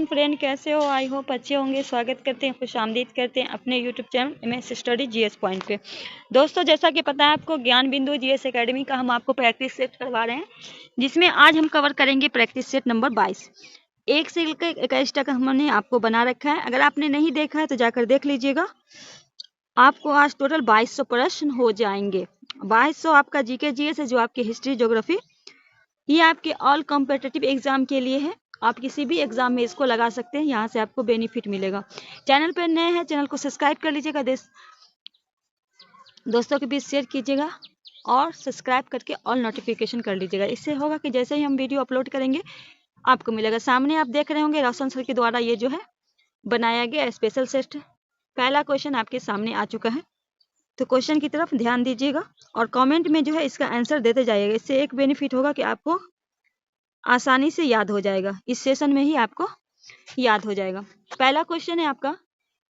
Friend कैसे हो? I hope अच्छे होंगे। स्वागत करते हैं, खुशामदीद करते हैं अपने YouTube channel MS study GS point पे। दोस्तों, जैसा कि पता है आपको, ज्ञान बिंदु जीएस एकेडमी का हम आपको प्रैक्टिस सेट करवा रहे हैं, जिसमें आज हम कवर करेंगे प्रैक्टिस सेट नंबर 22। 1 से लेकर 21 तक हमने आपको बना रखा है। अगर आपने नहीं देखा है तो जाकर देख लीजिएगा। आपको आज टोटल 2200 प्रश्न हो जाएंगे। 2200 आपका जीके जीएस है, जो आपकी हिस्ट्री ज्योग्राफी, ये आपके ऑल कॉम्पिटिटिव एग्जाम के लिए है। आप किसी भी एग्जाम में इसको लगा सकते हैं, यहाँ से आपको बेनिफिट मिलेगा। चैनल पर नए हैं, चैनल को सब्सक्राइब कर लीजिएगा, दोस्तों के बीच शेयर कीजिएगा और सब्सक्राइब करके ऑल नोटिफिकेशन कर लीजिएगा। इससे होगा कि जैसे ही हम वीडियो अपलोड करेंगे आपको मिलेगा। सामने आप देख रहे होंगे रोशन सर के द्वारा ये जो है बनाया गया स्पेशल सेट। पहला क्वेश्चन आपके सामने आ चुका है, तो क्वेश्चन की तरफ ध्यान दीजिएगा और कमेंट में जो है इसका आंसर देते जाइएगा। इससे एक बेनिफिट होगा कि आपको आसानी से याद हो जाएगा, इस सेशन में ही आपको याद हो जाएगा। पहला क्वेश्चन है आपका,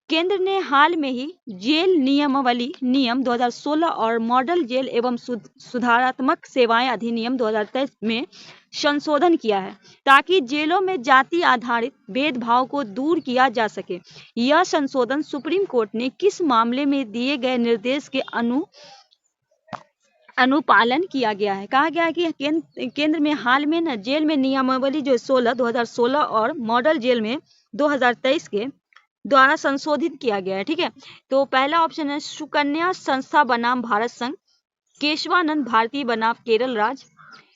केंद्र ने हाल में ही जेल नियमावली नियम 2016 और मॉडल जेल एवं सुधारात्मक सेवाएं अधिनियम 2023 में संशोधन किया है, ताकि जेलों में जाति आधारित भेदभाव को दूर किया जा सके। यह संशोधन सुप्रीम कोर्ट ने किस मामले में दिए गए निर्देश के अनुपालन किया गया है? कहा गया है कि केंद्र में हाल में ना जेल में नियमावली जो 2016 और मॉडल जेल में 2023 के द्वारा संशोधित किया गया है। ठीक है, तो पहला ऑप्शन है सुकन्या संस्था बनाम भारत संघ, केशवानंद भारती बनाम केरल राज्य,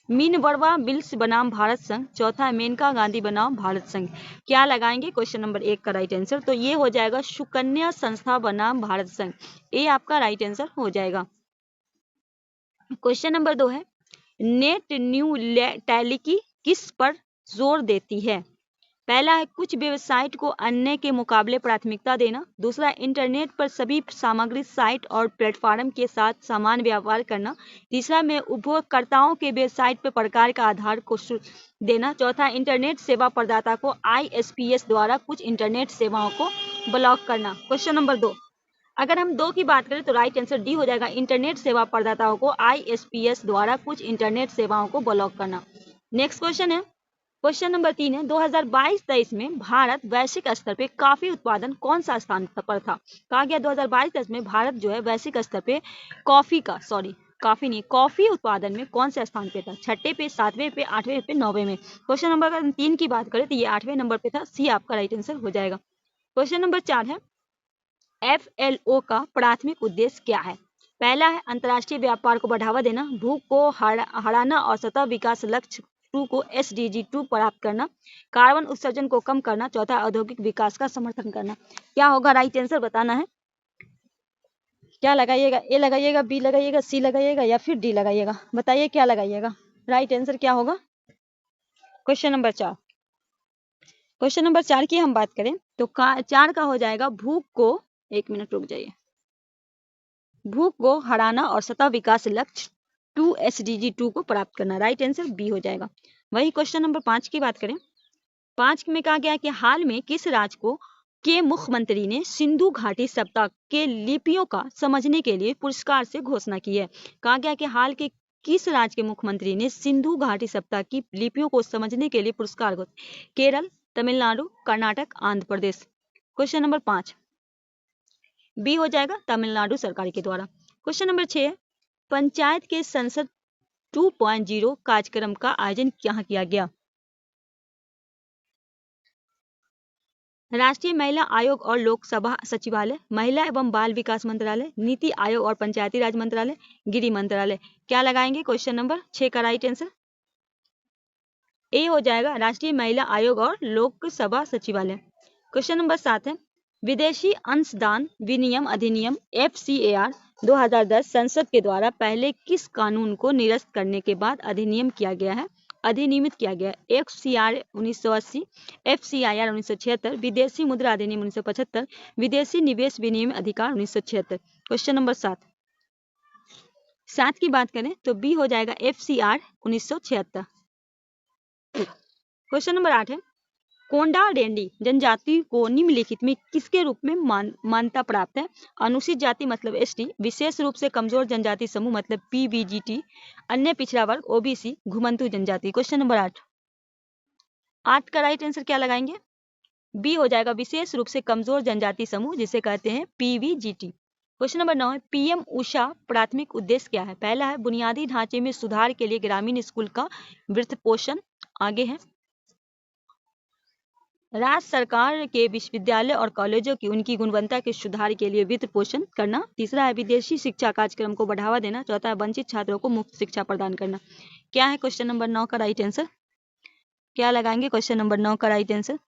मीनवर्मा बिल्स बनाम भारत संघ, चौथा मेनका गांधी बनाम भारत संघ। क्या लगाएंगे क्वेश्चन नंबर 1 का राइट आंसर? तो ये हो जाएगा सुकन्या संस्था बनाम भारत संघ, ये आपका राइट आंसर हो जाएगा। क्वेश्चन नंबर 2 है, नेट न्यूट्रलिटी किस पर जोर देती है? पहला है कुछ वेबसाइट को अन्य के मुकाबले प्राथमिकता देना, दूसरा इंटरनेट पर सभी सामग्री साइट और प्लेटफॉर्म के साथ समान व्यवहार करना, तीसरा में उपयोगकर्ताओं के वेबसाइट पर प्रकार का आधार को देना, चौथा इंटरनेट सेवा प्रदाता को ISPs द्वारा कुछ इंटरनेट सेवाओं को ब्लॉक करना। क्वेश्चन नंबर 2, अगर हम 2 की बात करें तो राइट आंसर डी हो जाएगा, इंटरनेट सेवा प्रदाताओं को ISPs द्वारा कुछ इंटरनेट सेवाओं को ब्लॉक करना। नेक्स्ट क्वेश्चन है, क्वेश्चन नंबर 3 है, 2022-23 में भारत वैश्विक स्तर पे कॉफी उत्पादन कौन सा स्थान पर था? कहा गया 2022-23 में भारत जो है वैश्विक स्तर पे कॉफी उत्पादन में कौन से स्थान पे था? 6ठे पे, 7वें पे, 8वें पे, 9वें में। क्वेश्चन नंबर अगर 3 की बात करें तो ये 8वें नंबर पे था, सी आपका राइट आंसर हो जाएगा। क्वेश्चन नंबर 4 है, FLO का प्राथमिक उद्देश्य क्या है? पहला है अंतर्राष्ट्रीय व्यापार को बढ़ावा देना, भूख को हराना और सतत विकास लक्ष्य 2 को SDG 2 प्राप्त करना, कार्बन उत्सर्जन को कम करना, चौथा औद्योगिक विकास का समर्थन करना। क्या होगा राइट आंसर बताना है। क्या लगाइएगा? ए लगाइएगा, बी लगाइएगा, सी लगाइएगा या फिर डी लगाइएगा? बताइए क्या लगाइएगा, राइट आंसर क्या होगा? क्वेश्चन नंबर 4, क्वेश्चन नंबर 4 की हम बात करें तो 4 का हो जाएगा भूख को, एक मिनट रुक जाइए, भूख को हराना और सतत विकास लक्ष्य 2 SDG 2 को प्राप्त करना। राइट आंसर बी हो जाएगा। वही क्वेश्चन नंबर 5 की बात करें, 5 में कहा गया कि हाल में किस राज्य के मुख्यमंत्री ने सिंधु घाटी सप्ताह के लिपियों का समझने के लिए पुरस्कार से घोषणा की है? कहा गया कि हाल के किस राज्य के मुख्यमंत्री ने सिंधु घाटी सप्ताह की लिपियों को समझने के लिए पुरस्कार घोषित? Kerala, Tamil Nadu, Karnataka, Andhra Pradesh. Question number 5 B हो जाएगा, तमिलनाडु सरकार के द्वारा। क्वेश्चन नंबर 6, पंचायत के संसद 2.0 कार्यक्रम का आयोजन कहाँ किया गया? राष्ट्रीय महिला आयोग और लोकसभा सचिवालय, महिला एवं बाल विकास मंत्रालय, नीति आयोग और पंचायती राज मंत्रालय, गृह मंत्रालय। क्या लगाएंगे क्वेश्चन नंबर 6 का राइट आंसर? ए हो जाएगा, राष्ट्रीय महिला आयोग और लोकसभा सचिवालय। क्वेश्चन नंबर 7 है, विदेशी अंशदान विनिमय अधिनियम FCAR 2010 संसद के द्वारा पहले किस कानून को निरस्त करने के बाद अधिनियमित किया गया? FCR 1980, FCIR 1976, विदेशी मुद्रा अधिनियम 1975, विदेशी निवेश विनिमय अधिकार 1976। क्वेश्चन नंबर 7 की बात करें तो बी हो जाएगा, FCR 1976। क्वेश्चन नंबर 8 है, कोंडाडेंडी जनजाति को निम्नलिखित में किसके रूप में मान्यता प्राप्त है? अनुसूचित जाति मतलब ST, विशेष रूप से कमजोर जनजाति समूह मतलब PVGT, अन्य पिछड़ा वर्ग OBC, घुमंतू जनजाति। क्वेश्चन नंबर 8 का राइट आंसर क्या लगाएंगे? बी हो जाएगा विशेष रूप से कमजोर जनजाति समूह, जिसे कहते हैं PVGT। क्वेश्चन नंबर 9 है PM उषा प्राथमिक उद्देश्य क्या है? पहला है बुनियादी ढांचे में सुधार के लिए ग्रामीण स्कूल का वित्त पोषण। आगे है राज्य सरकार के विश्वविद्यालय और कॉलेजों की उनकी गुणवत्ता के सुधार के लिए वित्त पोषण करना। तीसरा है विदेशी शिक्षा कार्यक्रम को बढ़ावा देना। चौथा है वंचित छात्रों को मुफ्त शिक्षा प्रदान करना। क्या है क्वेश्चन नंबर 9 का राइट आंसर? क्या लगाएंगे क्वेश्चन नंबर 9 का राइट आंसर?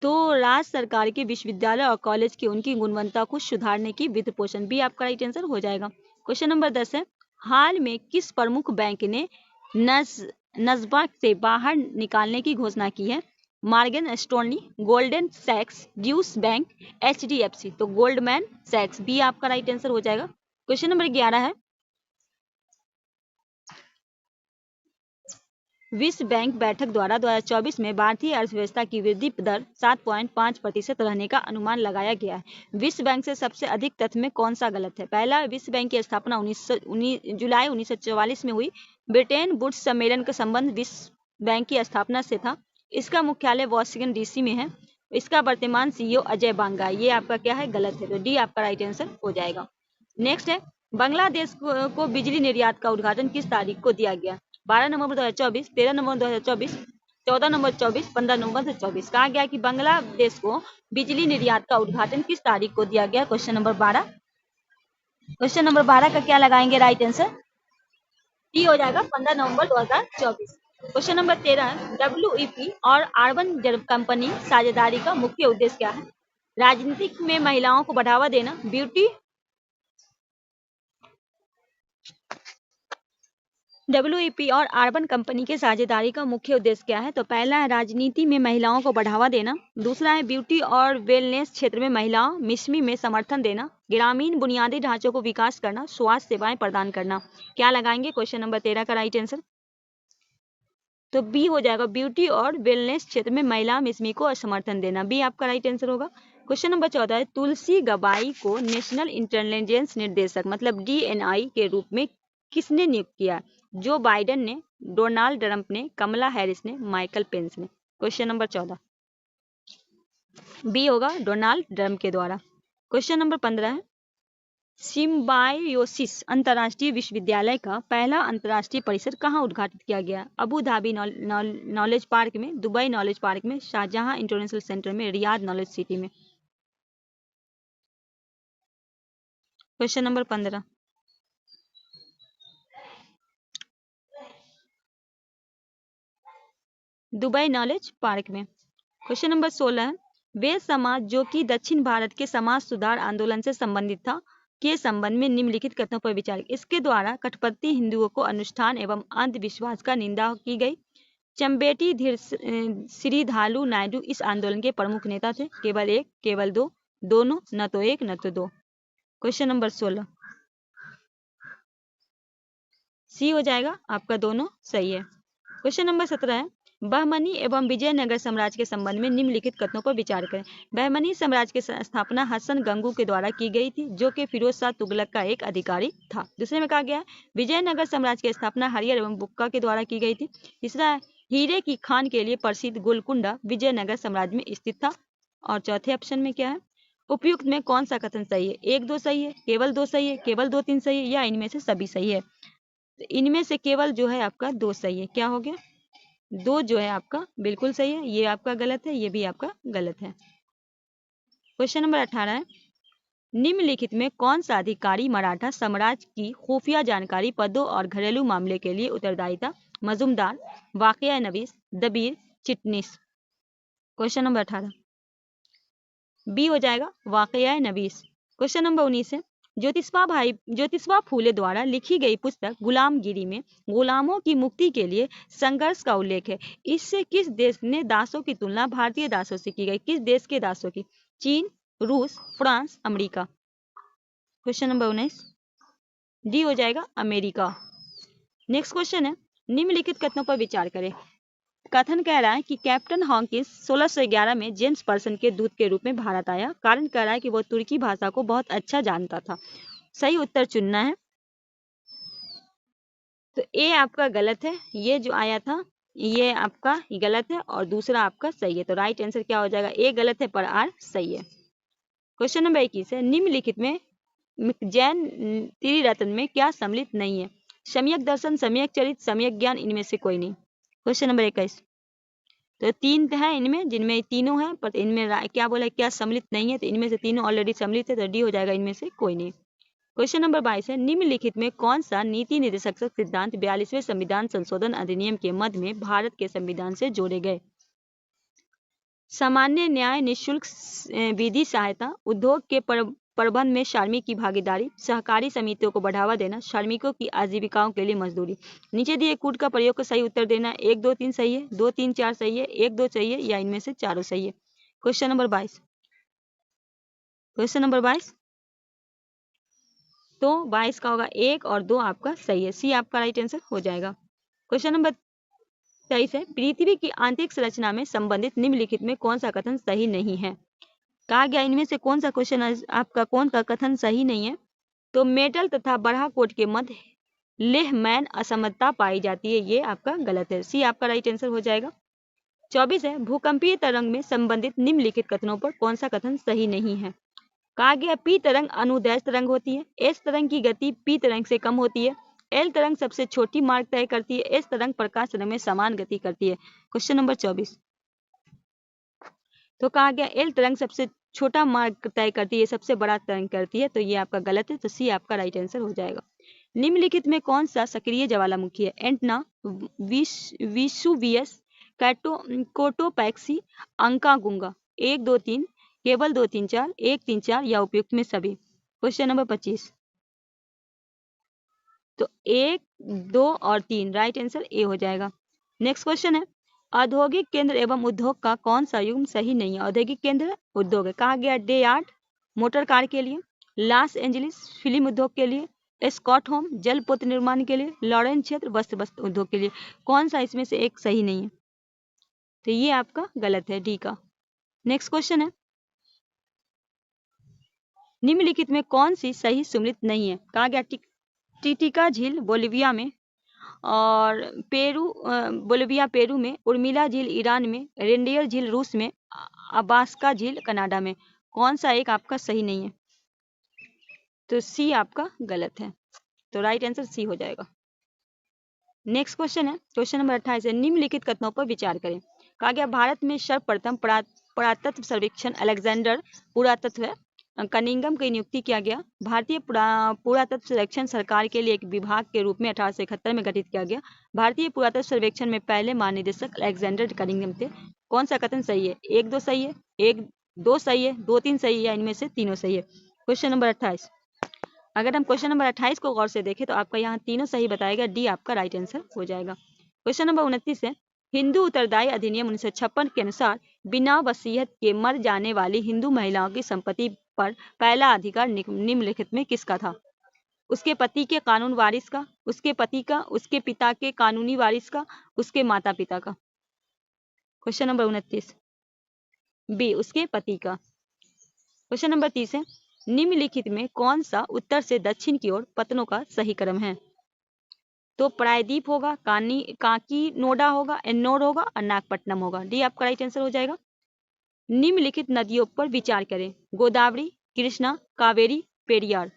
तो राज्य सरकार के विश्वविद्यालय और कॉलेज की उनकी गुणवत्ता को सुधारने की वित्त पोषण, भी आपका राइट आंसर हो जाएगा। क्वेश्चन नंबर 10 है हाल में किस प्रमुख बैंक ने नस्बा से बाहर निकालने की घोषणा की है? मॉर्गन स्टैनली, गोल्डमैन सैक्स, ड्यूश बैंक, HDFC। तो गोल्डमैन सैक्स, भी आपका राइट आंसर हो जाएगा। क्वेश्चन नंबर 11 है विश्व बैंक बैठक द्वारा 2024 में भारतीय अर्थव्यवस्था की वृद्धि दर 7.5% रहने का अनुमान लगाया गया है। विश्व बैंक से सबसे अधिक तथ्य में कौन सा गलत है? पहला, विश्व बैंक की स्थापना जुलाई 1944 में हुई। ब्रिटेन वुड्स सम्मेलन का संबंध विश्व बैंक की स्थापना से था। इसका मुख्यालय वॉशिंगटन DC में है। इसका वर्तमान CEO अजय बांगा। ये आपका क्या है? गलत है। तो डी आपका राइट आंसर हो जाएगा। नेक्स्ट है बांग्लादेश को बिजली निर्यात का उद्घाटन किस तारीख को दिया गया? 12 नवंबर 2024, 13 नवंबर 2024, 14 नवंबर 24, 15 नवंबर 2024। कहा गया कि बांग्लादेश को बिजली निर्यात का उद्घाटन किस तारीख को दिया गया? Question number 12। क्वेश्चन नंबर 12 का क्या लगाएंगे राइट आंसर? डी हो जाएगा 15 नवंबर 2024। क्वेश्चन नंबर 13 WEP और अर्बन कंपनी साझेदारी का मुख्य उद्देश्य क्या है? राजनीतिक में महिलाओं को बढ़ावा देना, ब्यूटी WEP और अर्बन कंपनी के साझेदारी का मुख्य उद्देश्य क्या है? तो पहला है राजनीति में महिलाओं को बढ़ावा देना। दूसरा है ब्यूटी और वेलनेस क्षेत्र में महिलाओं मिसमी में समर्थन देना। ग्रामीण बुनियादी ढांचों को विकास करना, स्वास्थ्य सेवाएं प्रदान करना। क्या लगाएंगे क्वेश्चन नंबर 13 का राइट आंसर? तो बी हो जाएगा ब्यूटी और वेलनेस क्षेत्र में महिला मिसमी को समर्थन देना, बी आपका राइट आंसर होगा। क्वेश्चन नंबर 14 है तुलसी गबाई को नेशनल इंटेलिजेंस निर्देशक मतलब DNI के रूप में किसने नियुक्त किया? जो बाइडेन ने, डोनाल्ड ट्रंप ने, कमला हैरिस ने, माइकल पेंस ने। क्वेश्चन नंबर 14 बी होगा डोनाल्ड ट्रंप के द्वारा। क्वेश्चन नंबर 15 है सिम्बायोसिस अंतर्राष्ट्रीय विश्वविद्यालय का पहला अंतर्राष्ट्रीय परिसर कहाँ उद्घाटित किया गया? अबू धाबी नॉलेज पार्क में, दुबई नॉलेज पार्क में, शाहजहां इंटरनेशनल सेंटर में, रियाद नॉलेज सिटी में। Question number 15 Dubai knowledge park में। क्वेश्चन नंबर 16 है वे समाज जो कि दक्षिण भारत के समाज सुधार आंदोलन से संबंधित था के संबंध में निम्नलिखित कथनों पर विचार। इसके द्वारा कट्टरपंथी हिंदुओं को अनुष्ठान एवं अंधविश्वास का निंदा की गई। चंबेटी श्रीधालु नायडू इस आंदोलन के प्रमुख नेता थे। केवल एक, केवल दो, दोनों, न तो एक न तो दो। क्वेश्चन नंबर 16 सी हो जाएगा आपका, दोनों सही है। क्वेश्चन नंबर 17 है बहमनी एवं विजयनगर साम्राज्य के संबंध में निम्नलिखित कथनों पर विचार करें। बहमनी साम्राज्य की स्थापना हसन गंगू के द्वारा की गई थी, जो कि फिरोज शाह तुगलक का एक अधिकारी था। दूसरे में कहा गया है विजयनगर साम्राज्य की स्थापना हरियर एवं बुक्का के द्वारा की गई थी। तीसरा है हीरे की खान के लिए प्रसिद्ध गोलकुंडा विजयनगर साम्राज्य में स्थित था। और चौथे ऑप्शन में क्या है उपयुक्त में कौन सा कथन सही है? 1 2 सही है, केवल 2 सही है, केवल 2 3 सही है, या इनमें से सभी सही है? इनमें से केवल जो है आपका 2 सही है। क्या हो गया? 2 जो है आपका बिल्कुल सही है, ये आपका गलत है, ये भी आपका गलत है। क्वेश्चन नंबर 18 है निम्नलिखित में कौन सा अधिकारी मराठा साम्राज्य की खुफिया जानकारी पदों और घरेलू मामले के लिए उत्तरदायी था? मजूमदार, वाकया नवीस, दबीर, चिटनीस। क्वेश्चन नंबर 18 बी हो जाएगा वाकया नवीस। क्वेश्चन नंबर 19 है ज्योतिबा फूले द्वारा लिखी गई पुस्तक गुलामगिरी में गुलामों की मुक्ति के लिए संघर्ष का उल्लेख है। इससे किस देश ने दासों की तुलना भारतीय दासों से की गई? किस देश के दासों की? चीन, रूस, France, America. Question number 19 D हो जाएगा अमेरिका। नेक्स्ट क्वेश्चन है निम्नलिखित कथनों पर विचार करें। कथन कह रहा है कि कैप्टन हॉकिंस 1611 में जेम्स पर्सन के दूत के रूप में भारत आया। कारण कह रहा है कि वो तुर्की भाषा को बहुत अच्छा जानता था। सही उत्तर चुनना है। तो ए आपका गलत है, ये जो आया था ये आपका गलत है और दूसरा आपका सही है। तो राइट आंसर क्या हो जाएगा, ए गलत है पर आर सही है। क्वेश्चन नंबर 21 है, निम्नलिखित में जैन त्रिरत्न में क्या सम्मिलित नहीं है? सम्यक दर्शन, सम्यक चरित्र, सम्यक ज्ञान, इनमें से कोई नहीं। क्वेश्चन नंबर 21, तो तीन है इनमें, जिनमें तीनों हैं पर इनमें क्या बोला, क्या सम्मिलित नहीं है? तो इनमें से तीनों ऑलरेडी सम्मिलित है, तो डी हो जाएगा, इनमें से कोई नहीं। क्वेश्चन नंबर 22 है, निम्नलिखित में कौन सा नीति निर्देशक सिद्धांत 42वें संविधान संशोधन अधिनियम के मध्य में भारत के संविधान से जोड़े गए? सामान्य न्याय, निःशुल्क विधि सहायता, उद्योग के प्रबंध में श्रमिक की भागीदारी, सहकारी समितियों को बढ़ावा देना, श्रमिकों की आजीविकाओं के लिए मजदूरी। नीचे दिए कूट का प्रयोग कर सही उत्तर देना। 1 2 3 सही है, 2 3 4 सही है, 1 2 सही है या इनमें से चारों सही है। क्वेश्चन नंबर 22, क्वेश्चन नंबर 22, तो 22 का होगा 1 और 2 आपका सही है, सी आपका राइट आंसर हो जाएगा। क्वेश्चन नंबर 23 है, पृथ्वी की आंतरिक संरचना में संबंधित निम्नलिखित में कौन सा कथन सही नहीं है? कहा गया इनमें से कौन सा क्वेश्चन आपका कौन का कथन सही नहीं है? तो मेटल तथा बरहाकोट के मध्य लेहमैन असमता पाई जाती है, ये आपका गलत है, सी आपका राइट आंसर हो जाएगा। 24 है, भूकंपीय तरंग में संबंधित निम्नलिखित कथनों पर कौन सा कथन सही नहीं है? कहा गया पी तरंग अनुदैर्ध्य तरंग होती है, एस तरंग की गति पी तरंग से कम होती है, एल तरंग सबसे छोटी मार्ग तय करती है, एस तरंग प्रकाश तरंग में समान गति करती है। क्वेश्चन नंबर 24, तो कहा गया एल तरंग सबसे छोटा मार्ग तय करती है, सबसे बड़ा तरंग करती है, तो ये आपका गलत है, तो सी आपका राइट आंसर हो जाएगा। निम्नलिखित में कौन सा सक्रिय ज्वालामुखी है? Antenna, Vesuvius, Cotopaxi, अंकागुंगा। 1 2 3, केवल 2 3 4, 1 3 4 या उपयुक्त में सभी। क्वेश्चन नंबर 25, तो 1 2 और 3 राइट आंसर ए हो जाएगा। नेक्स्ट क्वेश्चन है, औद्योगिक केंद्र एवं उद्योग का कौन सा युग्म सही नहीं है? औद्योगिक केंद्र उद्योग है, कहा गया डे यार्ड मोटर कार के लिए, लॉस एंजलिस फिल्म उद्योग के लिए, स्कॉट होम जल पोत निर्माण के लिए, लॉरेंस क्षेत्र वस्त्र उद्योग के लिए। कौन सा इसमें से एक सही नहीं है? तो ये आपका गलत है, डी का। नेक्स्ट क्वेश्चन है, निम्नलिखित में कौन सी सही सम्मिलित नहीं है? कहा गया टिटिका झील बोलिविया में, और बोलिविया पेरू में, उर्मिला झील ईरान में, रेंडियर झील रूस में, अबास्का झील कनाडा में। कौन सा एक आपका सही नहीं है? तो सी आपका गलत है, तो राइट आंसर सी हो जाएगा। नेक्स्ट क्वेश्चन है, क्वेश्चन नंबर 28 है, निम्नलिखित कथनों पर विचार करें। कहा गया भारत में सर्वप्रथम पुरातत्व सर्वेक्षण अलेक्जेंडर पुरातत्व कनिंगम की नियुक्ति किया गया। भारतीय पुरातत्व सर्वेक्षण सरकार के लिए एक विभाग के रूप में 1871 में गठित किया गया। भारतीय पुरातत्व सर्वेक्षण में पहले महानिदेशक अलेक्जेंडर कनिंगम थे। कौन सा कथन सही है? 1 2 सही है, 1 2 सही है, 2 3 सही है या इनमें से तीनों सही है। क्वेश्चन नंबर 28, अगर हम क्वेश्चन नंबर 28 को गौर से देखें तो आपका यहाँ तीनों सही बताएगा, डी आपका राइट आंसर हो जाएगा। क्वेश्चन नंबर 29 है, हिंदू उत्तरदायी अधिनियम 1956 के अनुसार बिना वसीयत के मर जाने वाली हिंदू महिलाओं की संपत्ति पर पहला अधिकार निम्नलिखित में किसका था? उसके पति के कानून वारिस का, उसके पति का, उसके पिता के कानूनी वारिस का, उसके माता पिता का। क्वेश्चन नंबर 29 बी, उसके पति का। क्वेश्चन नंबर 30 है, निम्नलिखित में कौन सा उत्तर से दक्षिण की ओर पतनों का सही क्रम है? तो प्रायद्वीप होगा, काकी नोडा होगा, एन्नोर होगा और नागपट्टनम होगा। डी आपका राइट आंसर हो जाएगा। निम्नलिखित नदियों पर विचार करें। गोदावरी, कृष्णा, कावेरी, पेरियार।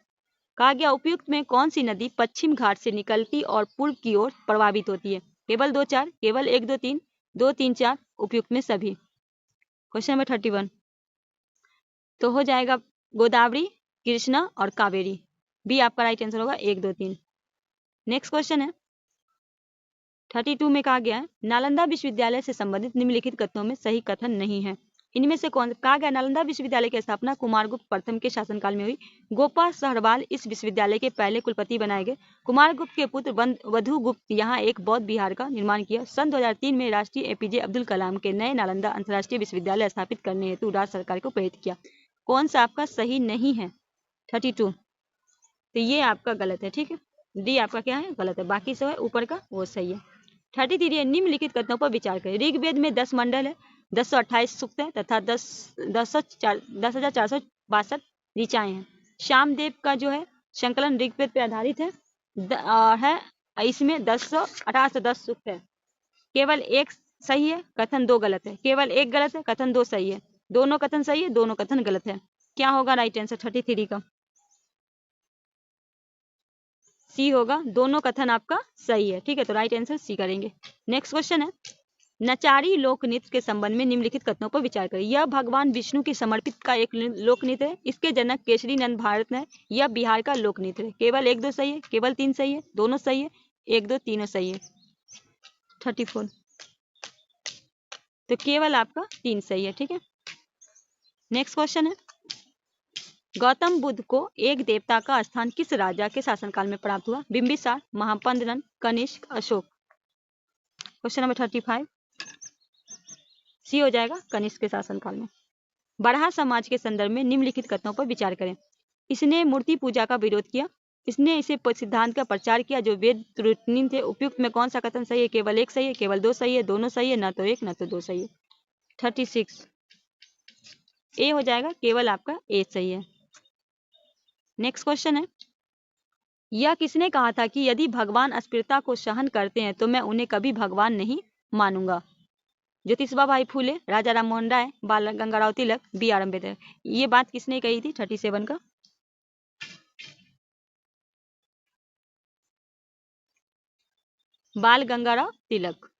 कहा गया उपयुक्त में कौन सी नदी पश्चिम घाट से निकलती और पूर्व की ओर प्रभावित होती है? केवल 2 4, केवल 1 2 3, 2 3 4, उपयुक्त में सभी। क्वेश्चन नंबर 31, तो हो जाएगा गोदावरी, कृष्णा और कावेरी। बी आपका राइट आंसर होगा, 1 2 3। नेक्स्ट क्वेश्चन है 32 में कहा गया है, नालंदा विश्वविद्यालय से संबंधित निम्नलिखित कथनों में सही कथन नहीं है। इनमें से कौन? कहा गया नालंदा विश्वविद्यालय की स्थापना कुमारगुप्त प्रथम के शासनकाल में हुई। गोपाल सहरवाल इस विश्वविद्यालय के पहले कुलपति बनाए गए। कुमारगुप्त के पुत्र वधुगुप्त यहाँ एक बौद्ध विहार का निर्माण किया। सन 2003 में राष्ट्रीय एपीजे अब्दुल कलाम के नए नालंदा अंतर्राष्ट्रीय विश्वविद्यालय स्थापित करने हेतु राज्य सरकार को प्रेरित किया। कौन सा आपका सही नहीं है? 32, तो ये आपका गलत है, ठीक है। डी आपका क्या है? गलत है, बाकी सब है ऊपर का वो सही है। 33 निम्नलिखित कथनों पर विचार करें। ऋग्वेद में 10 मंडल है, 1028 सूक्त है तथा 10,462 ऋचाएं हैं। श्यामदेव का जो है संकलन ऋग्वेद पर आधारित है, इसमें 1018 से 10 सूक्त है। केवल एक सही है, कथन दो गलत है, केवल एक गलत है, कथन दो सही है, दोनों कथन सही है, दोनों कथन गलत है। क्या होगा राइट आंसर 33 का? सी होगा, दोनों कथन आपका सही है। ठीक है, तो राइट आंसर सी करेंगे। नेक्स्ट क्वेश्चन है, नचारी लोक नृत्य के संबंध में निम्नलिखित कथनों पर विचार करें। यह भगवान विष्णु की समर्पित का एक लोक नृत्य है, इसके जनक केसरी नंद भारत है, यह बिहार का लोक नृत्य है। केवल एक दो सही है, केवल तीन सही है, दोनों सही है, एक दो तीनों सही है। 34, तो केवल आपका तीन सही है। ठीक है, नेक्स्ट क्वेश्चन है, गौतम बुद्ध को एक देवता का स्थान किस राजा के शासनकाल में प्राप्त हुआ? बिंबिसार, महापद्मनंद, कनिष्क, अशोक। क्वेश्चन नंबर 35, सी हो जाएगा, कनिष्क के शासनकाल में। बरहा समाज के संदर्भ में निम्नलिखित कथनों पर विचार करें। इसने मूर्ति पूजा का विरोध किया, इसने इसे सिद्धांत का प्रचार किया जो वेद त्रुटिहीन थे। उपयुक्त में कौन सा कथन सही है? केवल एक सही है, केवल दो सही है, दोनों सही है, न तो एक न तो दो सही है। 36, ए हो जाएगा, केवल आपका ए सही है। नेक्स्ट क्वेश्चन है, यह किसने कहा था कि यदि भगवान अस्पृश्यता को सहन करते हैं तो मैं उन्हें कभी भगवान नहीं मानूंगा? ज्योतिबा भाई फूले, राजा राम मोहन राय, बाल गंगाराव तिलक, बी आर अम्बेडकर। ये बात किसने कही थी? 37 का बाल गंगाराव तिलक।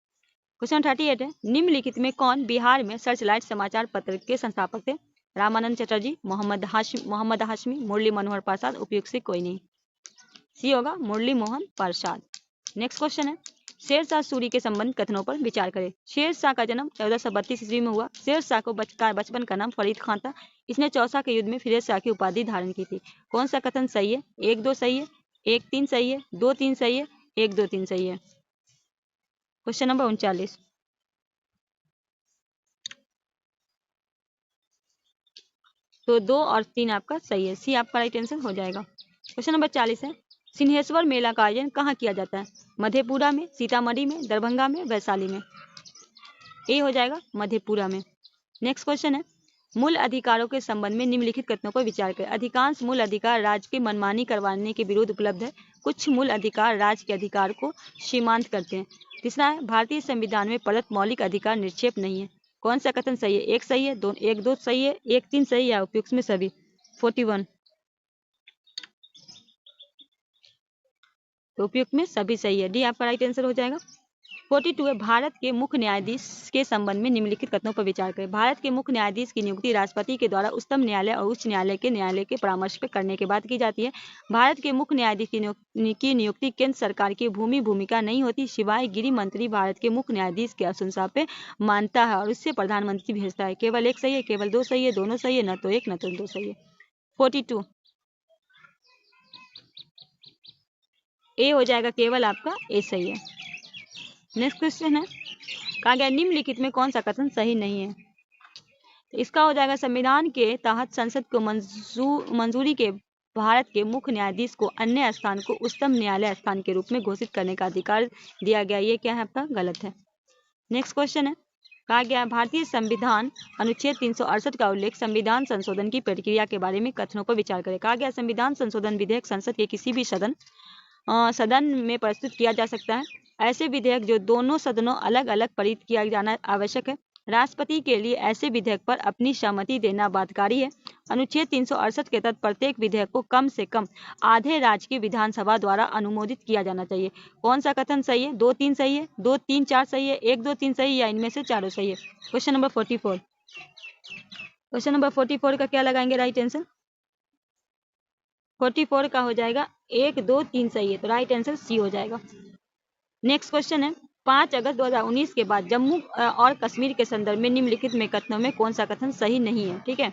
क्वेश्चन 38 है, निम्नलिखित में कौन बिहार में सर्चलाइट समाचार पत्र के संस्थापक थे? रामानंद चटर्जी, मोहम्मद हाशमी, मुरली मनोहर प्रसाद। उपयुक्त से कोई नहीं, सी होगा, मुरली मोहन प्रसाद। नेक्स्ट क्वेश्चन है, शेर शाह सूरी के संबंध कथनों पर विचार करें। शेर शाह का जन्म 1432 ईस्वी में हुआ। शेर शाह को बचपन का नाम फरीद खान था। इसने चौसा के युद्ध में फिरोज शाह की उपाधि धारण की थी। कौन सा कथन सही है? एक दो सही है, एक तीन सही है, दो तीन सही है, एक दो तीन सही है। क्वेश्चन नंबर 39, तो दो और तीन आपका सही है, सी आपका राइट आंसर हो जाएगा। क्वेश्चन नंबर 40 है, सिंहेश्वर मेला का आयोजन कहाँ किया जाता है? मधेपुरा में, सीतामढ़ी में, दरभंगा में, वैशाली में। ए हो जाएगा, मधेपुरा में। नेक्स्ट क्वेश्चन है, मूल अधिकारों के संबंध में निम्नलिखित कथनों पर विचार करें। अधिकांश मूल अधिकार राज्य के मनमानी करवाने के विरुद्ध उपलब्ध है। कुछ मूल अधिकार राज्य के अधिकार को सीमांत करते हैं। तीसरा है, भारतीय संविधान में प्रदत्त मौलिक अधिकार निक्षेप नहीं है। कौन सा कथन सही है? एक सही है, एक दो सही है, एक तीन सही है, उपयुक्त में सभी। 41, तो उपयुक्त में सभी सही है, डी आपका राइट आंसर हो जाएगा। 42 है, भारत के मुख्य न्यायाधीश के संबंध में निम्नलिखित कथनों पर विचार करें। भारत के मुख्य न्यायाधीश की नियुक्ति राष्ट्रपति के द्वारा उच्चतम न्यायालय और उच्च न्यायालय के परामर्श पे करने के बाद की जाती है। भारत के मुख्य न्यायाधीश की नियुक्ति केंद्र सरकार की भूमिका नहीं होती, सिवाय गृह मंत्री भारत के मुख्य न्यायाधीश की अनुशंसा पे मानता है और उससे प्रधानमंत्री भेजता है। केवल एक सही है, केवल दो सही है, दोनों सही है, न तो एक न तो दो सही है। 42, ए हो जाएगा, केवल आपका ए सही है। नेक्स्ट क्वेश्चन है, कहा गया निम्नलिखित में कौन सा कथन सही नहीं है? तो इसका हो जाएगा, संविधान के तहत संसद को मंजूरी के भारत के मुख्य न्यायाधीश को अन्य स्थान को उच्चतम न्यायालय स्थान के रूप में घोषित करने का अधिकार दिया गया। ये क्या है आपका? गलत है। नेक्स्ट क्वेश्चन है, कहा गया भारतीय संविधान अनुच्छेद 368 का उल्लेख संविधान संशोधन की प्रक्रिया के बारे में कथनों पर विचार करें। कहा गया संविधान संशोधन विधेयक संसद के किसी भी सदन में प्रस्तुत किया जा सकता है। ऐसे विधेयक जो दोनों सदनों अलग अलग पारित किया जाना आवश्यक है। राष्ट्रपति के लिए ऐसे विधेयक पर अपनी सहमति देना बाध्यकारी है। अनुच्छेद 368 के तहत प्रत्येक विधेयक को कम से कम आधे राज्य की विधानसभा द्वारा अनुमोदित किया जाना चाहिए। कौन सा कथन सही है? दो तीन सही है, दो तीन चार सही है, एक दो तीन सही है, या इनमें से चारों सही है। क्वेश्चन नंबर 44, क्वेश्चन नंबर 44 का क्या लगाएंगे राइट आंसर? 44 का हो जाएगा, एक दो तीन सही है, तो राइट आंसर सी हो जाएगा। नेक्स्ट क्वेश्चन है, 5 अगस्त 2019 के बाद जम्मू और कश्मीर के संदर्भ में निम्नलिखित में कथनों में कौन सा कथन सही नहीं है? ठीक है,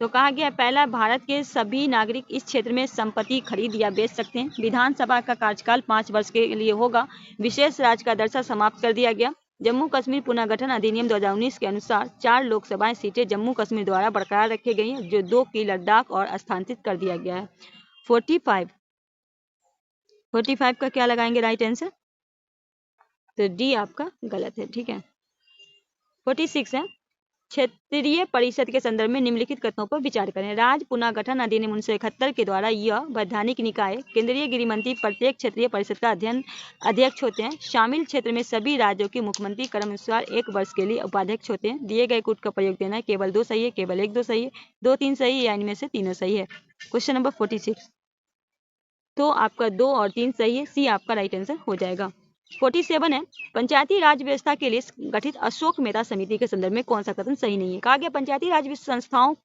तो कहा गया पहला, भारत के सभी नागरिक इस क्षेत्र में संपत्ति खरीद या बेच सकते हैं। विधानसभा का कार्यकाल 5 वर्ष के लिए होगा। विशेष राज्य का दर्जा समाप्त कर दिया गया। जम्मू कश्मीर पुनर्गठन अधिनियम 2019 के अनुसार 4 लोकसभा सीटें जम्मू कश्मीर द्वारा बरकरार रखी गई हैं, जो 2 की लद्दाख और स्थानांतरित कर दिया गया है। 45 का क्या लगाएंगे राइट आंसर? तो डी आपका गलत है। ठीक है, 46 है, क्षेत्रीय परिषद के संदर्भ में निम्नलिखित कथनों पर विचार करें। राज्य पुनर्गठन अधिनियम 1971 के द्वारा यह वैधानिक निकाय केंद्रीय गृह मंत्री प्रत्येक क्षेत्रीय परिषद का अध्यक्ष होते हैं। शामिल क्षेत्र में सभी राज्यों के मुख्यमंत्री क्रमानुसार 1 वर्ष के लिए उपाध्यक्ष होते हैं। दिए गए कूट का प्रयोग देना है, केवल 2 सही है, केवल 1 2 सही है, 2 3 सही है या इनमें से तीनों सही है। क्वेश्चन नंबर 46, तो आपका 2 और 3 सही है, सी आपका राइट आंसर हो जाएगा। 47 है, पंचायती राज व्यवस्था के लिए गठित अशोक मेहता समिति के संदर्भ में कौन सा कथन सही नहीं है। कहा गया पंचायती राज संस्थाओं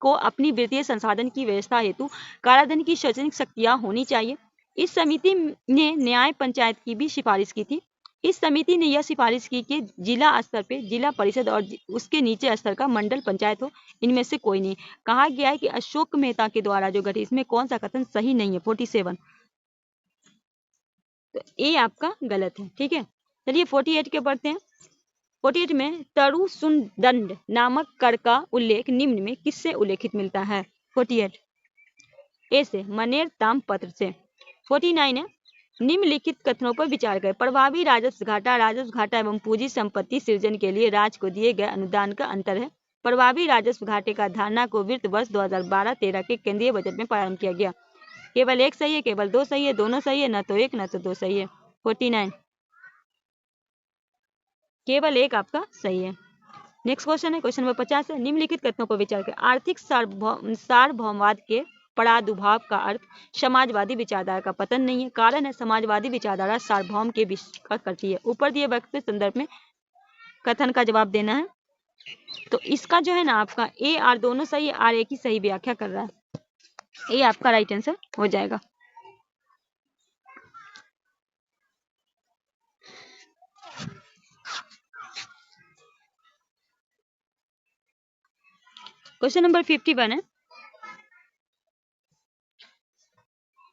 को अपनी वित्तीय संसाधन की व्यवस्था हेतु काराधन की शैक्षणिक शक्तियां होनी चाहिए। इस समिति ने न्याय पंचायत की भी सिफारिश की थी। इस समिति ने यह सिफारिश की कि जिला स्तर पे जिला परिषद और उसके नीचे स्तर का मंडल पंचायत हो, इनमें से कोई नहीं। कहा गया है कि अशोक मेहता के द्वारा जो गठित, इसमें कौन सा कथन सही नहीं है। 47, तो ए आपका गलत है। ठीक है, चलिए 48 के पढ़ते हैं। 48 में तरु सुनदंड नामक कर का उल्लेख निम्न में किससे उल्लेखित मिलता है। 48 ए से, मनेर ताम्रपत्र से। 49 है, निम्नलिखित कथनों पर विचार करें। प्रभावी राजस्व घाटा एवं पूंजी संपत्ति सृजन के लिए राज्य को दिए गए अनुदान का अंतर है। प्रभावी राजस्व घाटे का धारणा को वित्त वर्ष 2012-13 के केंद्रीय बजट में प्रारंभ किया गया। केवल 1 सही है, केवल 2 सही है, दोनों सही है, न तो 1 न तो 2 सही है। 49 केवल 1 आपका सही है। नेक्स्ट क्वेश्चन है, क्वेश्चन नंबर 50 है, निम्नलिखित कथनों पर विचार करें। आर्थिक सार्वभौमवाद के प्रादुर्भाव का अर्थ समाजवादी विचारधारा का पतन नहीं है। कारण है समाजवादी विचारधारा सार्वभौम के विश्वास करती है। ऊपर दिए वक्त के संदर्भ में कथन का जवाब देना है। तो इसका जो है ना आपका ए आर दोनों सही है, आर एक ही सही व्याख्या कर रहा है। ए आपका राइट आंसर हो जाएगा। क्वेश्चन नंबर 51 है,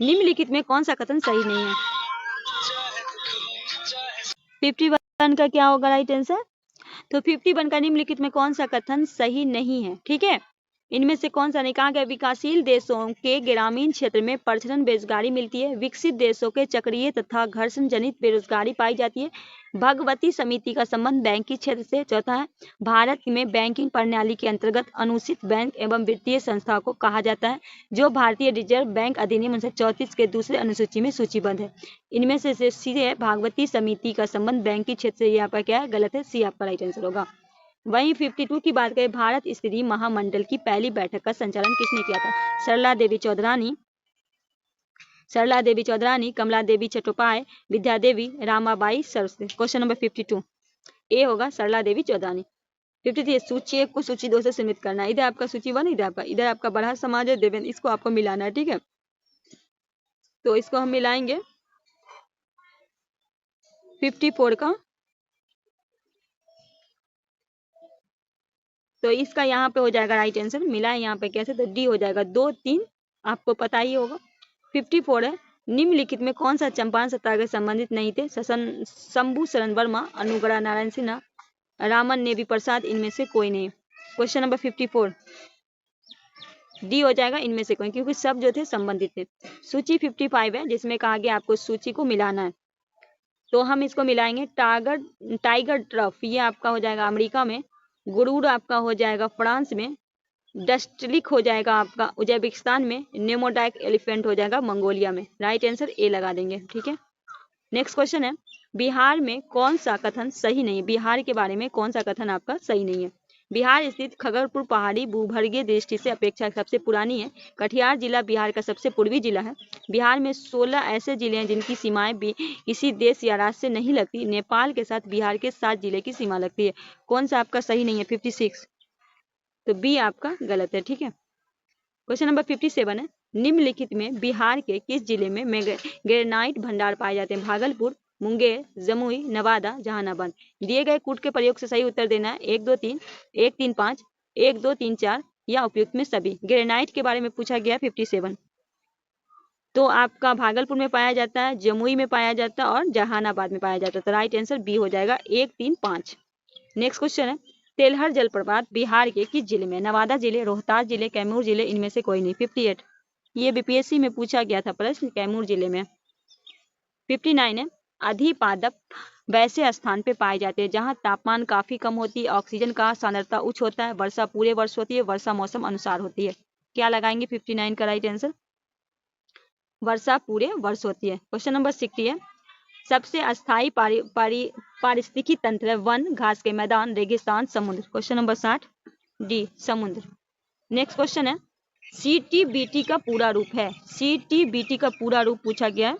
निम्नलिखित में कौन सा कथन सही नहीं है। 51 का क्या होगा राइट आंसर। तो 51 का निम्नलिखित में कौन सा कथन सही नहीं है। ठीक है, इनमें से कौन सा नहीं। कहा गया विकासशील देशों के ग्रामीण क्षेत्र में प्रचलन बेरोजगारी मिलती है। विकसित देशों के चक्रीय तथा घर्षण जनित बेरोजगारी पाई जाती है। भगवती समिति का संबंध बैंकिंग क्षेत्र से। चौथा है, भारत में बैंकिंग प्रणाली के अंतर्गत अनुसूचित बैंक एवं वित्तीय संस्थाओं को कहा जाता है जो भारतीय रिजर्व बैंक अधिनियम 1934 के दूसरे अनुसूची में सूचीबद्ध है। इनमें से सी है, भागवती समिति का संबंध बैंकिंग क्षेत्र से। यहाँ पर क्या है, गलत है, सी आपका राइट आंसर होगा। वहीं 52 की बात करें, भारत स्त्री महामंडल की पहली बैठक का संचालन किसने किया था। सरला देवी चौधरानी, कमला देवी चट्टोपाध्याय, विद्या देवी, रामाबाई सरस्वती। क्वेश्चन नंबर 52 ए होगा सरला देवी चौधरानी। 53 सूची 1 को सूची 2 से सीमित करना है। इधर आपका सूची 1, इधर आपका बड़ा समाज है देवेंद्र, इसको आपको मिलाना है। ठीक है, तो इसको हम मिलाएंगे 54 का, तो इसका यहाँ पे हो जाएगा राइट आंसर। मिला है यहाँ पे कैसे, तो डी हो जाएगा। 2 3 आपको पता ही होगा। 54 है, निम्नलिखित में कौन सा चंपारण सत्याग्रह संबंधित नहीं थे। शंभू शरण वर्मा, अनुग्रह नारायण सिन्हा, रामन नेवी प्रसाद, इनमें से कोई नहीं। क्वेश्चन नंबर 54 डी हो जाएगा, इनमें से कोई, क्योंकि सब जो थे संबंधित थे। सूची 55 है जिसमें कहा गया आपको सूची को मिलाना है, तो हम इसको मिलाएंगे। टाइगर ट्रफ ये आपका हो जाएगा अमेरिका में, गुरूर आपका हो जाएगा फ्रांस में, डस्टलिक हो जाएगा आपका उज्बेकिस्तान में, नेमोडाइक एलिफेंट हो जाएगा मंगोलिया में। राइट आंसर ए लगा देंगे। ठीक है, नेक्स्ट क्वेश्चन है, बिहार में कौन सा कथन सही नहीं है। बिहार के बारे में कौन सा कथन आपका सही नहीं है। बिहार स्थित खगरपुर पहाड़ी भूभर्गीय दृष्टि से अपेक्षा सबसे पुरानी है। कटिहार जिला बिहार का सबसे पूर्वी जिला है। बिहार में 16 ऐसे जिले हैं जिनकी सीमाएं किसी देश या राज्य से नहीं लगती। नेपाल के साथ बिहार के 7 जिले की सीमा लगती है। कौन सा आपका सही नहीं है। 56, तो बी आपका गलत है। ठीक है, क्वेश्चन नंबर 57 है, निम्नलिखित में बिहार के किस जिले में ग्रेनाइट भंडार पाए जाते हैं। भागलपुर, मुंगेर, जमुई, नवादा, जहानाबाद। दिए गए कूट के प्रयोग से सही उत्तर देना है। 1 2 3, 1 3 5, 1 2 3 4 या उपयुक्त में सभी। ग्रेनाइट के बारे में पूछा गया 57, तो आपका भागलपुर में पाया जाता है, जमुई में पाया जाता है और जहानाबाद में पाया जाता है। तो राइट आंसर बी हो जाएगा, 1 3 5। नेक्स्ट क्वेश्चन है, तेलहर जलप्रपात बिहार के किस जिले में। नवादा जिले, रोहतास जिले, कैमूर जिले, इनमें से कोई नहीं। 58 ये बीपीएससी में पूछा गया था प्रश्न, कैमूर जिले में। 59 है, अधिपादप वैसे स्थान पे पाए जाते हैं जहाँ तापमान काफी कम होती है, ऑक्सीजन का सांद्रता उच्च होता है, वर्षा पूरे वर्ष होती है, वर्षा मौसम अनुसार होती है। क्या लगाएंगे 59 का राइट आंसर, वर्षा पूरे वर्ष होती है। क्वेश्चन नंबर 60 है, सबसे अस्थायी पारिस्थितिकी तंत्र है वन, घास के मैदान, रेगिस्तान, समुद्र। क्वेश्चन नंबर 60 डी समुद्र। नेक्स्ट क्वेश्चन है, सीटीबीटी का पूरा रूप है, सीटीबीटी का पूरा रूप पूछा गया है,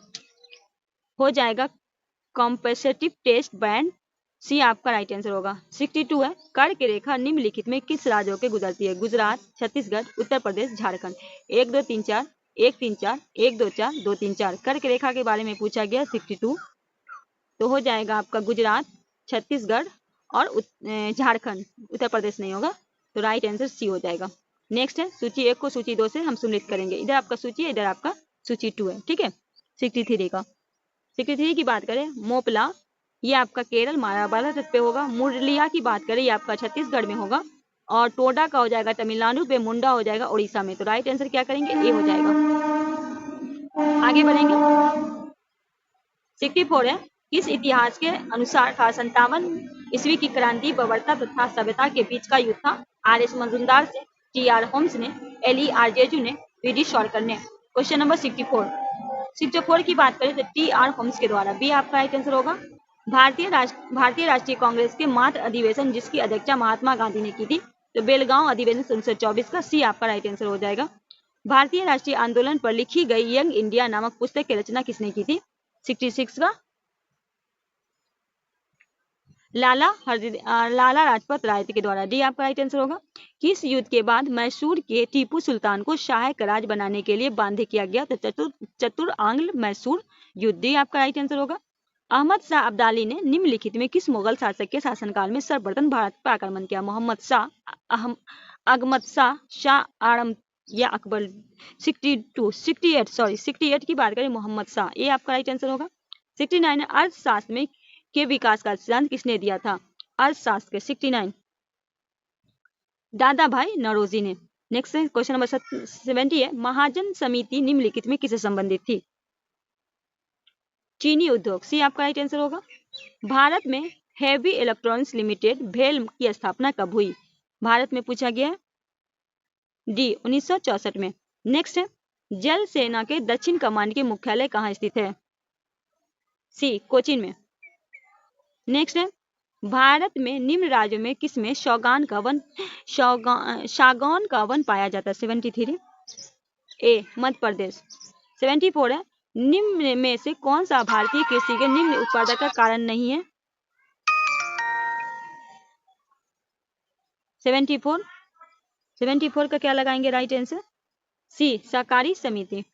हो जाएगा कॉम्पेटिटिव टेस्ट बैंड, सी आपका राइट आंसर होगा। 62 है, कर्क रेखा निम्नलिखित में किस राज्यों के गुजरती है, गुजरात, छत्तीसगढ़, उत्तर प्रदेश, झारखंड। 1 2 3 4, 1 3 4, 1 2 4, 2 3 4, कर्क रेखा के बारे में पूछा गया 62, तो हो जाएगा आपका गुजरात, छत्तीसगढ़ और झारखंड, उत्तर प्रदेश नहीं होगा, तो राइट आंसर सी हो जाएगा। नेक्स्ट है, सूची 1 को सूची 2 से हम सम्मिलित करेंगे, इधर आपका सूची है, इधर आपका सूची 2 है, ठीक है। 63 का, 63 की बात करें, मोपला ये आपका केरल महाराष्ट्र तट पे होगा, मुरलिया की बात करें ये आपका छत्तीसगढ़ में होगा, और टोडा का हो जाएगा तमिलनाडु पे, मुंडा हो जाएगा उड़ीसा में, तो राइट आंसर क्या करेंगे, ए हो जाएगा। आगे बढ़ेंगे, 64 है, किस इतिहास के अनुसार था 57 ईस्वी की क्रांति बर्बरता तथा सभ्यता के बीच का युद्ध था, आर एस मजूमदार से, टी आर होम्स ने, एल ई आरजेजू ने, वी डी शॉर्कर ने। क्वेश्चन नंबर 64 की बात करें तो टी आर होम्स के द्वारा, बी आपका राइट आंसर होगा। भारतीय राष्ट्रीय कांग्रेस के मात्र अधिवेशन जिसकी अध्यक्षता महात्मा गांधी ने की थी, तो बेलगांव अधिवेशन 1924 का, सी आपका राइट आंसर हो जाएगा। भारतीय राष्ट्रीय आंदोलन पर लिखी गई यंग इंडिया नामक पुस्तक की रचना किसने की थी, 66 का, लाला लाजपत राय के द्वारा, डी आपका राइट आंसर होगा। किस युद्ध के बाद मैसूर के टीपू सुल्तान को सहायक राज बनाने के लिए बाध्य किया गया, तो चतुर मैसूर युद्ध, डी आपका राइट आंसर होगा। अहमद शाह अब्दाली ने निम्नलिखित में किस मुगल शासक के शासनकाल में सर्वप्रथम भारत पर आक्रमण किया, मोहम्मद शाह, अहमद शाह, शाह आलम या अकबर। 68 की बात करें, मोहम्मद शाह, ये आपका राइट आंसर होगा। 69 अर्थशास्त्र में के विकास का सिद्धांत किसने दिया था, अर्थशास्त्र के 69 दादा भाई नौरोजी ने। नेक्स्ट क्वेश्चन नंबर 70 है, महाजन समिति निम्नलिखित में किससे संबंधित थी, चीनी उद्योग, सी आपका राइट आंसर होगा। भारत में हेवी इलेक्ट्रॉनिक्स लिमिटेड भेल की स्थापना कब हुई, भारत में पूछा गया है, डी 1964 में। नेक्स्ट है, जल सेना के दक्षिण कमान के मुख्यालय कहाँ स्थित है, सी कोचीन में। नेक्स्ट है, भारत में निम्न राज्यों में किसमें सागौन का वन पाया जाता है, 73, ए मध्य प्रदेश। 74 है, निम्न में से कौन सा भारतीय कृषि के निम्न उत्पादक का कारण नहीं है, 74 का क्या लगाएंगे राइट आंसर, सी सहकारी समिति।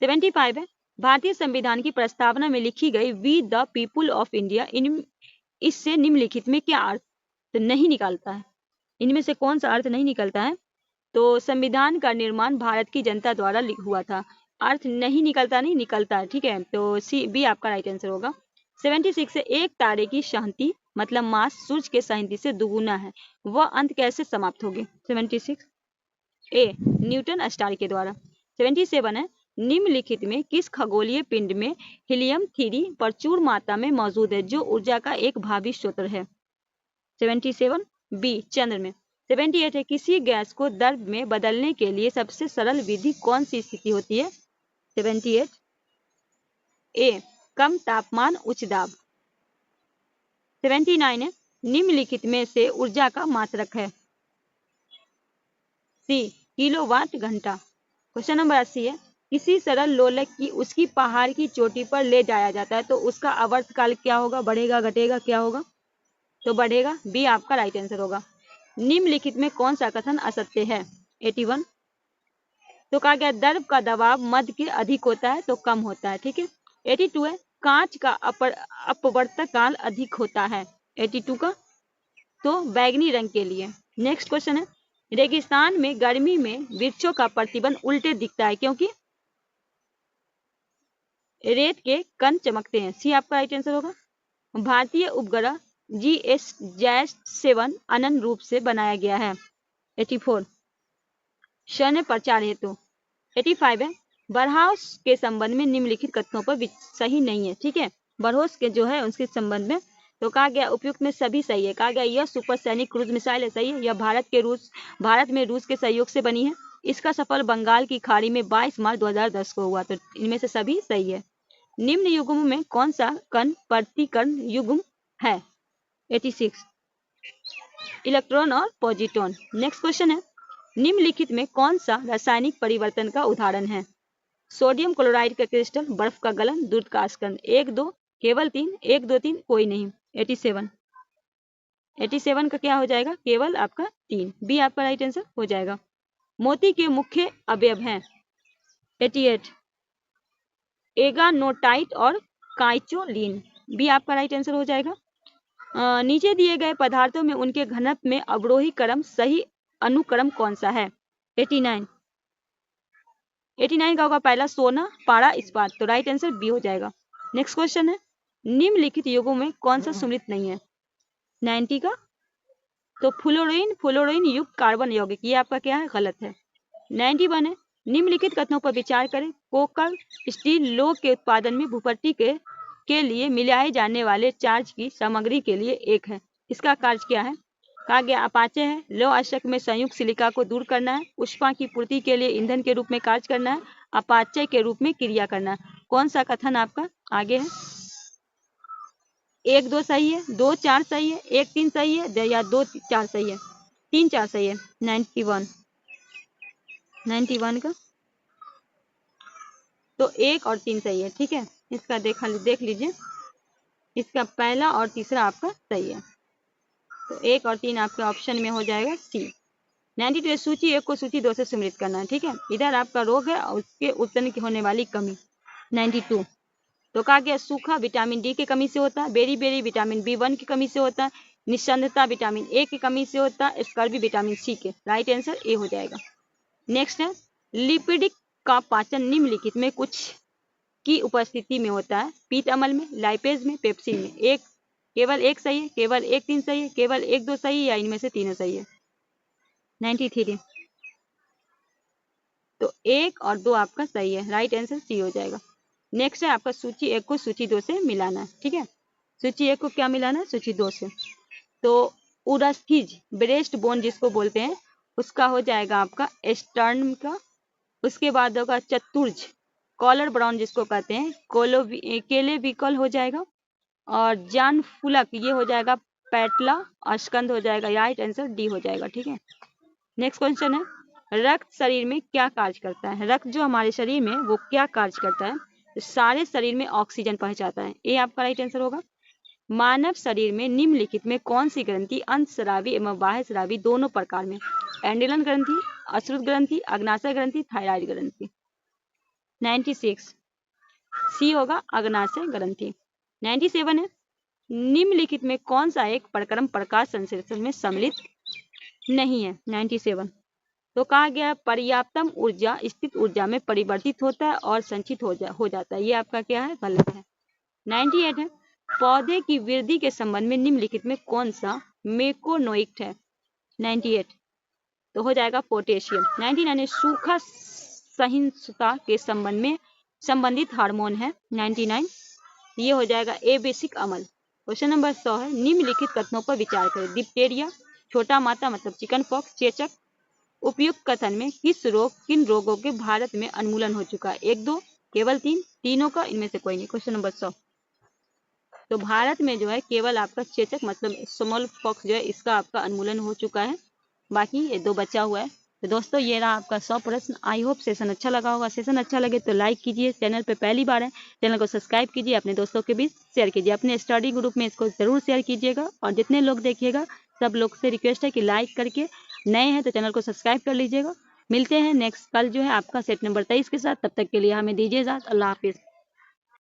75 है, भारतीय संविधान की प्रस्तावना में लिखी गई we the people of India, इससे निम्नलिखित में क्या अर्थ नहीं निकलता है, इनमें से कौन सा अर्थ नहीं निकलता है, तो संविधान का निर्माण भारत की जनता द्वारा हुआ था, अर्थ नहीं निकलता, नहीं निकलता है, ठीक है, तो सी बी आपका राइट आंसर होगा। 76 से एक तारे की शांति मतलब मास सूर्य के शांति से दुगुना है, वह अंत कैसे समाप्त होगी, 76 ए न्यूटन स्टार के द्वारा। 77 है, निम्नलिखित में किस खगोलीय पिंड में हीलियम 3 प्रचुर मात्रा में मौजूद है जो ऊर्जा का एक भावी स्रोत है, 77 बी चंद्र में। 78 है, किसी गैस को द्रव में बदलने के लिए सबसे सरल विधि कौन सी स्थिति होती है, 78 ए कम तापमान उच्च दाब। 79 है, निम्नलिखित में से ऊर्जा का मात्रक है, सी किलोवाट घंटा। क्वेश्चन नंबर 80 है, किसी सरल लोलक की उसकी पहाड़ की चोटी पर ले जाया जाता है तो उसका आवर्तकाल क्या होगा, बढ़ेगा घटेगा, क्या होगा, तो बढ़ेगा, बी आपका राइट आंसर होगा। निम्नलिखित में कौन सा कथन असत्य है, 81, तो कहा गया द्रव का दबाव मध्य के अधिक होता है तो कम होता है, ठीक है। 82 है, कांच का अपवर्तक काल अधिक होता है, 82 का, तो बैगनी रंग के लिए। नेक्स्ट क्वेश्चन है, रेगिस्तान में गर्मी में वृक्षों का प्रतिबंध उल्टे दिखता है क्योंकि रेत के कण चमकते हैं, सी आपका राइट आंसर होगा। भारतीय उपग्रह GS-7 अनंत रूप से बनाया गया है, 84 शून्य प्रचार हेतु। 85 है, बरहाव के संबंध में निम्नलिखित कथनों पर सही नहीं है, ठीक है, बरहोस के जो है उसके संबंध में। तो कहा गया उपयुक्त में सभी सही है। कहा गया यह सुपरसैनिक क्रूज मिसाइल है, सही है। यह भारत में रूस के सहयोग से बनी है। इसका सफल बंगाल की खाड़ी में 22 मार्च 2010 को हुआ। तो इनमें से सभी सही है। निम्न युग्मों में कौन सा कण प्रतिकरण युग्म है? 86, इलेक्ट्रॉन और पॉजिट्रॉन। नेक्स्ट क्वेश्चन है, निम्नलिखित में कौन सा रासायनिक परिवर्तन का उदाहरण है? सोडियम क्लोराइड का क्रिस्टल, बर्फ का गलन, दूध का स्कंद। 1 2 केवल 3, 1 2 3 कोई नहीं। 87 का क्या हो जाएगा? केवल आपका 3, बी आपका राइट आंसर हो जाएगा। मोती के मुख्य अवयव हैं 88, एगानोटाइट और काइचोलिन, बी आपका राइट आंसर हो जाएगा। नीचे दिए गए पदार्थों में उनके घनत्व में अवरोही क्रम सही अनुक्रम कौन सा है? 89 का होगा पहला सोना, पारा, इस्पात। तो राइट आंसर बी हो जाएगा। नेक्स्ट क्वेश्चन है, निम्नलिखित युगों में कौन सा सुमिलित नहीं है? 90 का, तो फ्लोरीन युक्त कार्बन यौगिक, ये आपका क्या है? गलत है। 91 है, निम्नलिखित कथनों पर विचार करें। कोकर स्टील लोह के उत्पादन में भूपट्टी के लिए मिलाए जाने वाले चार्ज की सामग्री के लिए एक है। इसका कार्य क्या है? कहा गया अपाचे है, लौह अयस्क में संयुक्त सिलिका को दूर करना है, ऊष्मा की पूर्ति के लिए ईंधन के रूप में कार्य करना है, अपाचे के रूप में क्रिया करना है। कौन सा कथन आपका आगे है? 1 2 सही है, 2 4 सही है, 1 3 सही है या 2 4 सही है? 3 4 सही है। 91 का, तो 1 और 3 सही है। ठीक है, इसका देख लीजिए, इसका पहला और तीसरा आपका सही है। तो 1 और 3 आपके ऑप्शन में हो जाएगा सी। 92 सूची 1 को सूची 2 से सम्मिलित करना है। ठीक है, इधर आपका रोग है और उसके उत्पन्न की होने वाली कमी। 92, तो कहा गया सूखा विटामिन डी की कमी से होता है, बेरी विटामिन B1 की कमी से होता है, निस्संदता विटामिन ए की कमी से होता है, स्कर्वी विटामिन सी के। राइट आंसर ए हो जाएगा। नेक्स्ट है, लिपिडिक का पाचन निम्नलिखित में कुछ की उपस्थिति में होता है? पीत अम्ल में, लाइपेज में, पेप्सिन में। केवल 1 सही है, केवल 1 3 सही है, केवल 1 2 सही है या इनमें से तीनों सही है? 93, तो 1 और 2 आपका सही है। राइट आंसर सी हो जाएगा। नेक्स्ट है आपका सूची 1 को सूची 2 से मिलाना है। ठीक है, सूची 1 को क्या मिलाना है? सूची 2 से। तो उरस्थिज ब्रेस्ट बोन जिसको बोलते हैं उसका हो जाएगा आपका स्टर्न का। उसके बाद होगा चतुर्ज कॉलर ब्राउन जिसको कहते हैं केलेविकल हो जाएगा। और जान फुलक ये हो जाएगा पैटला, और स्कंद हो जाएगा। राइट आंसर डी हो जाएगा। ठीक है, नेक्स्ट क्वेश्चन है, रक्त शरीर में क्या कार्य करता है? रक्त जो हमारे शरीर में वो क्या कार्य करता है? तो सारे शरीर में ऑक्सीजन पहुंचाता है। ये आपका राइट आंसर होगा। मानव शरीर में निम्नलिखित में कौन सी ग्रंथि अंतस्रावी एवं बाह्य स्रावी दोनों प्रकार में? एंडोलन ग्रंथि, अश्रुत ग्रंथि, अग्नाशय ग्रंथि, थायराइड ग्रंथि। 96 सी होगा अग्नाशय ग्रंथि। 97 है, निम्नलिखित में कौन सा एक प्रक्रम प्रकाश संश्लेषण में सम्मिलित नहीं है? 97, तो कहा गया पर्याप्तम ऊर्जा स्थित ऊर्जा में परिवर्तित होता है और संचित हो जाता है। ये आपका क्या है? गलत है। 98 है, पौधे की वृद्धि के संबंध में निम्नलिखित में कौन सा मेकोनोइक है? 98, तो हो जाएगा पोटेशियम। 99 है, सूखा सहिष्णुता के संबंध में संबंधित हार्मोन है। 99, ये हो जाएगा ए बेसिक अम्ल। क्वेश्चन नंबर 100 है, निम्नलिखित कथनों पर विचार करें। डिप्टेरिया, छोटा माता मतलब चिकन पॉक्स, चेचक। उपयुक्त कथन में किन रोगों के भारत में उन्मूलन हो चुका है? 1 2 केवल 3, तीनों का, इनमें से कोई नहीं। क्वेश्चन नंबर 100, तो भारत में जो है केवल आपका चेचक मतलब स्मॉल पॉक्स जो है इसका आपका उन्मूलन हो चुका है, बाकी ये 2 बचा हुआ है। तो दोस्तों ये रहा आपका 100 प्रश्न। आई होप सेशन अच्छा लगा होगा। सेशन अच्छा लगे तो लाइक कीजिए, चैनल पे पहली बार है चैनल को सब्सक्राइब कीजिए, अपने दोस्तों के बीच शेयर कीजिए, अपने स्टडी ग्रुप में इसको जरूर शेयर कीजिएगा। और जितने लोग देखिएगा सब लोग से रिक्वेस्ट है कि लाइक करके, नए हैं तो चैनल को सब्सक्राइब कर लीजिएगा। मिलते हैं नेक्स्ट कल जो है आपका सेट नंबर 23 के साथ। तब तक के लिए हमें दीजिए इजाजत। अल्लाह हाफिज़।